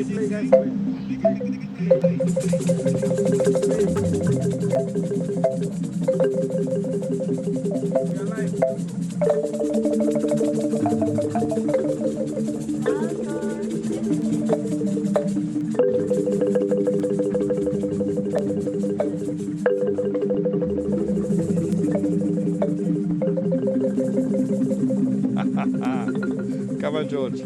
Come on, George.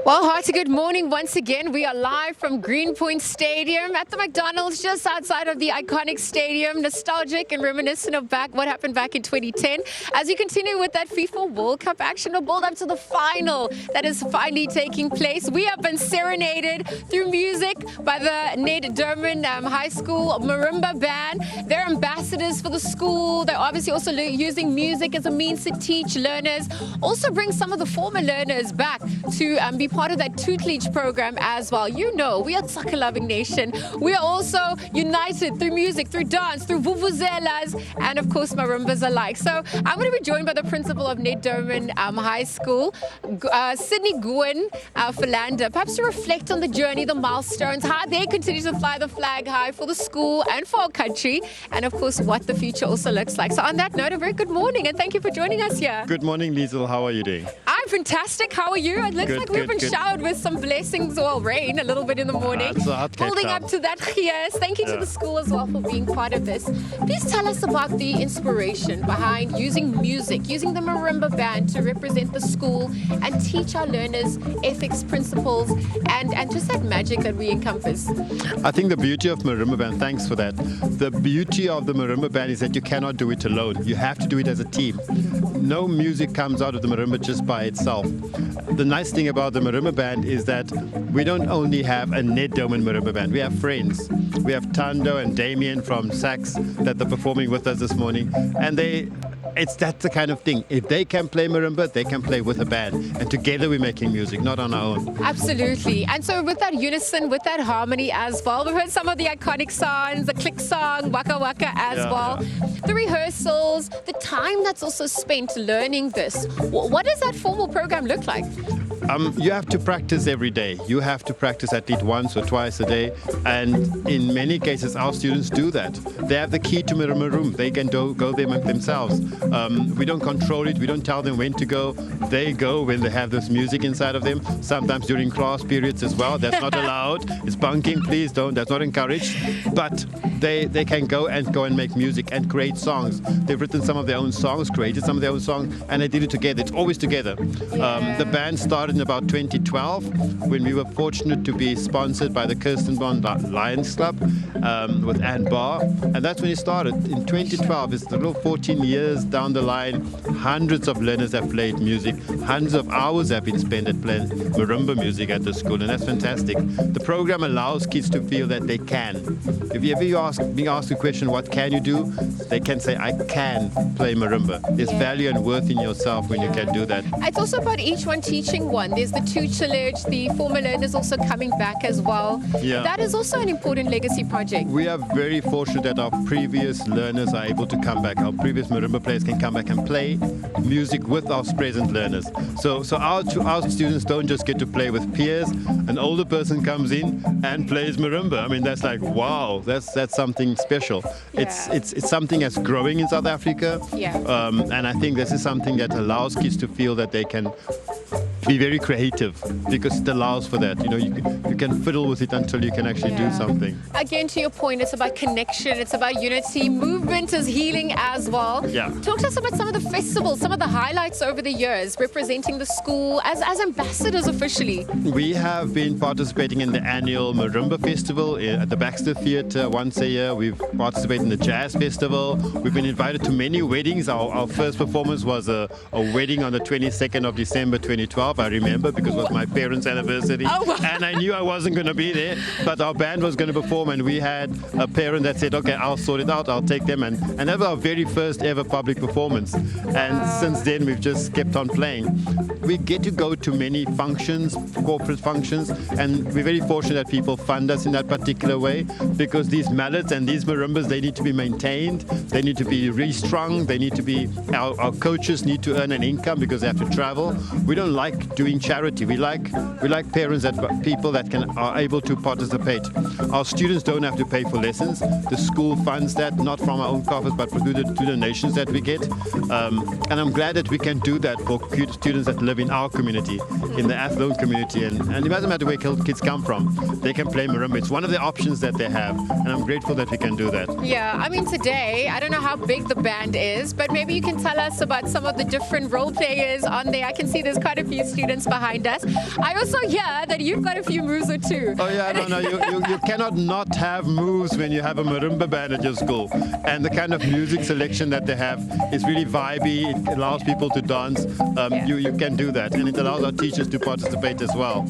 Well, hearty good morning once again. We are live from Greenpoint Stadium at the McDonald's just outside of the iconic stadium, nostalgic and reminiscent of what happened back in 2010. As we continue with that FIFA World Cup action, we'll build up to the final that is finally taking place. We have been serenaded through music by the Ned Doman High School Marimba band. They're ambassadors for the school. They're obviously also using music as a means to teach learners, also bring some of the former learners back to be part of that tutelage program as well. You know, we are soccer loving nation. We are also united through music, through dance, through vuvuzelas, and of course marimbas alike. So I'm going to be joined by the principal of Ned Doman High School, Gwynne, Philander, perhaps to reflect on the journey, the milestones, how they continue to fly the flag high for the school and for our country, and of course what the future also looks like. So on that note, a very good morning and thank you for joining us here. Good morning, Liezel. How are you doing? I'm fantastic. How are you? It looks like we've been showered with some blessings or rain a little bit in the morning. Holding up to that, yes. Thank you to the school as well for being part of this. Please tell us about the inspiration behind using music, using the Marimba band to represent the school and teach our learners ethics, principles, and just that magic that we encompass. I think the beauty of Marimba band, thanks for that. The beauty of the Marimba band is that you cannot do it alone. You have to do it as a team. No music comes out of the marimba just by itself. The nice thing about the marimba band is that we don't only have a Ned Doman marimba band, we have friends. We have Tando and Damien from Sax that are performing with us this morning, and that's the kind of thing. If they can play marimba, they can play with a band, and together we're making music, not on our own. Absolutely. And so with that unison, with that harmony as well, we've heard some of the iconic songs, the click song, Waka Waka as well. Yeah. The rehearsals, the time that's also spent learning this. What does that formal program look like? You have to practice every day. You have to practice at least once or twice a day, and in many cases our students do that. They have the key to Marimba room. They can go there themselves. We don't control it. We don't tell them when to go. They go when they have this music inside of them, sometimes during class periods as well. That's not allowed. It's bunking. Please don't. That's not encouraged. But they can go and make music and create songs. They've written some of their own songs, created some of their own songs, and they did it together. It's always together. Yeah. The band started in about 2012 when we were fortunate to be sponsored by the Kirstenbond Lions Club with Ann Barr, and that's when it started. In 2012, it's a little 14 years down the line. Hundreds of learners have played music, hundreds of hours have been spent at playing marimba music at the school, and that's fantastic. The program allows kids to feel that they can. If you ever being asked the question, what can you do? They can say, I can play marimba. There's value and worth in yourself when you can do that. It's also about each one teaching one. There's the tutelage, the former learners also coming back as well. Yeah. That is also an important legacy project. We are very fortunate that our previous learners are able to come back. Our previous marimba players can come back and play music with our present learners. So our students don't just get to play with peers. An older person comes in and plays marimba. I mean, that's like, wow, that's something special. Yeah. It's something that's growing in South Africa. Yeah. And I think this is something that allows kids to feel that they can be very creative, because it allows for that. You know, you can fiddle with it until you can actually do something. Again, to your point, it's about connection, it's about unity. Movement is healing as well. Yeah. Talk to us about some of the festivals, some of the highlights over the years, representing the school as ambassadors officially. We have been participating in the annual Marimba Festival at the Baxter Theatre once a year. We've participated in the Jazz Festival. We've been invited to many weddings. Our first performance was a wedding on the 22nd of December 2012. 12, I remember, because it was my parents' anniversary. Oh, wow. And I knew I wasn't going to be there, but our band was going to perform, and we had a parent that said, okay, I'll sort it out, I'll take them. And that was our very first ever public performance. And since then, we've just kept on playing. We get to go to many functions, corporate functions, and we're very fortunate that people fund us in that particular way, because these mallets and these marimbas, they need to be maintained, they need to be restrung, they need to be, our coaches need to earn an income because they have to travel. We don't like doing charity. We like parents, people that are able to participate. Our students don't have to pay for lessons. The school funds that, not from our own coffers, but through the donations that we get. And I'm glad that we can do that for students that live in our community, in the Athlone community. And it doesn't matter where kids come from. They can play marimba. It's one of the options that they have. And I'm grateful that we can do that. Yeah, I mean, today, I don't know how big the band is, but maybe you can tell us about some of the different role players on there. I can see there's quite a few students behind us. I also hear that you've got a few moves or two. Oh yeah, no, you cannot not have moves when you have a marimba band at your school. And the kind of music selection that they have is really vibey. It allows people to dance. You can do that, and it allows our teachers to participate as well.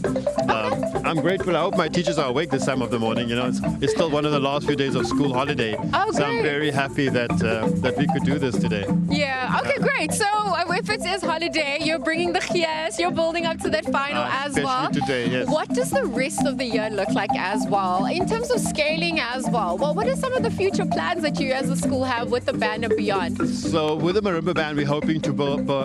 I'm grateful. I hope my teachers are awake this time of the morning. You know, it's still one of the last few days of school holiday. Oh, so I'm very happy that we could do this today. Yeah. Okay, great. So if it is holiday, you're bringing the yes, you're building up to that final as well. Especially today, yes. What does the rest of the year look like as well, in terms of scaling as well? Well, what are some of the future plans that you as a school have with the band and beyond? So with the marimba band, we're hoping to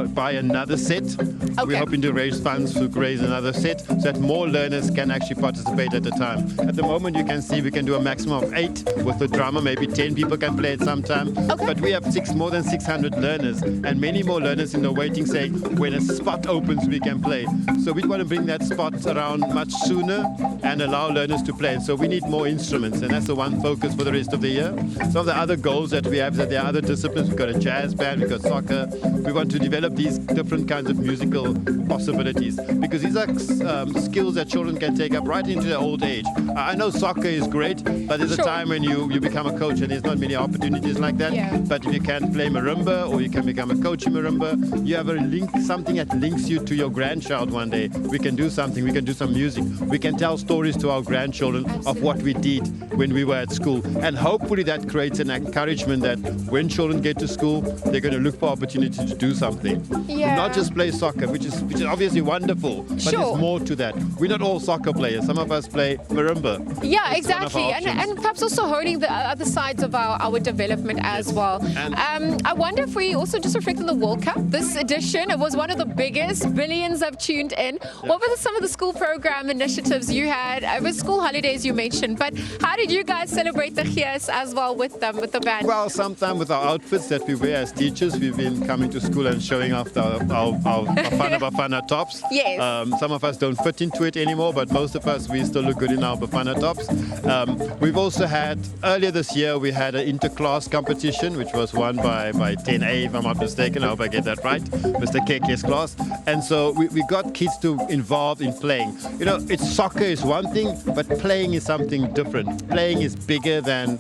buy another set. Okay. We're hoping to raise funds to raise another set so that more learners can actually participate at a time. At the moment, you can see we can do a maximum of 8 with the drummer. Maybe 10 people can play at some time. Okay. But we have more than 600 learners and many more learners in the waiting, saying when a spot opens, we can play. So we want to bring that spot around much sooner and allow learners to play. So we need more instruments, and that's the one focus for the rest of the year. Some of the other goals that we have is that there are other disciplines. We've got a jazz band, we've got soccer. We want to develop these different kinds of musical possibilities, because these are skills that children can take up right into their old age. I know soccer is great, but there's a time when you become a coach and there's not many opportunities like that. Yeah. But if you can play marimba, or you can become a coach in marimba, you have a link, something that links you to your grandchild one day. We can do something, we can do some music, we can tell stories to our grandchildren of what we did when we were at school. And hopefully that creates an encouragement that when children get to school, they're going to look for opportunity to do something. Yeah. Not just play soccer, which is obviously wonderful, but there's more to that. We're not all soccer players. Some of us play marimba. Yeah, exactly. And perhaps also honing the other sides of our development as well. And I wonder if we also just reflect on the World Cup. This edition, it was one of the biggest. Billions have tuned in. What were some of the school program initiatives you had? It was school holidays you mentioned, but how did you guys celebrate the Gees as well with them, with the band? Well, sometimes with our outfits that we wear as teachers, we've been coming to school and showing off our Bafana tops. Yes. Some of us don't fit into it anymore, but most of us, we still look good in our Bafana tops. We've also had, earlier this year, we had an inter-class competition, which was won by 10A, if I'm not mistaken. I hope I get that right, Mr. KK's class. And so we got kids involved in playing. You know, soccer is one thing, but playing is something different. Playing is bigger than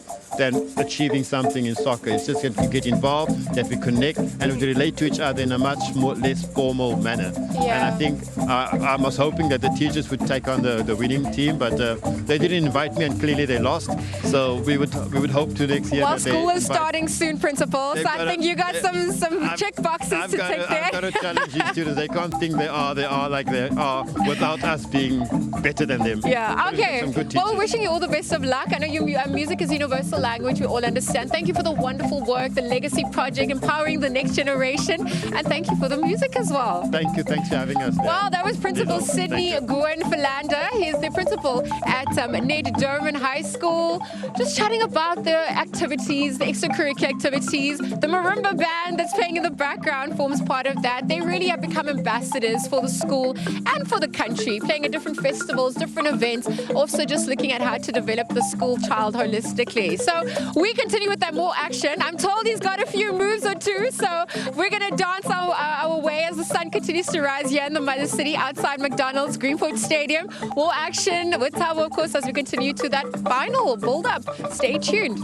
achieving something in soccer. It's just that we get involved, that we connect, and we relate to each other in a much less formal manner. Yeah. And I think I was hoping that the teachers would take on the winning team, but they didn't invite me, and clearly they lost. So we would hope to next year. Well, school is starting soon, Principal. So I think you got some check boxes to tick there. I've got to challenge these students. They can't think they are like they are without us being better than them. Yeah, okay. Some good Well, teachers. wishing you all the best of luck. I know music is universal language, we all understand. Thank you for the wonderful work, the Legacy Project, empowering the next generation. And thank you for the music as well. Thank you. Thanks for having us. Well, that was Principal Sydney Gwynne Philander. He is the principal at Ned Doman High School. Just chatting about the activities, the extracurricular activities. The Marimba band that's playing in the background forms part of that. They really have become ambassadors for the school and for the country, playing at different festivals, different events, also just looking at how to develop the school child holistically. So we continue with that more action. I'm told he's got a few moves or two, so we're going to dance our way as the sun continues to rise here in the Mother City outside McDonald's Greenpoint Stadium. More action with Thabo, of course, as we continue to that final build-up. Stay tuned.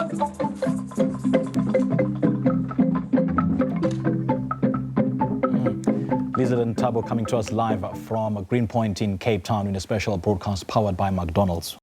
Liezel and Tabo coming to us live from Greenpoint in Cape Town in a special broadcast powered by McDonald's.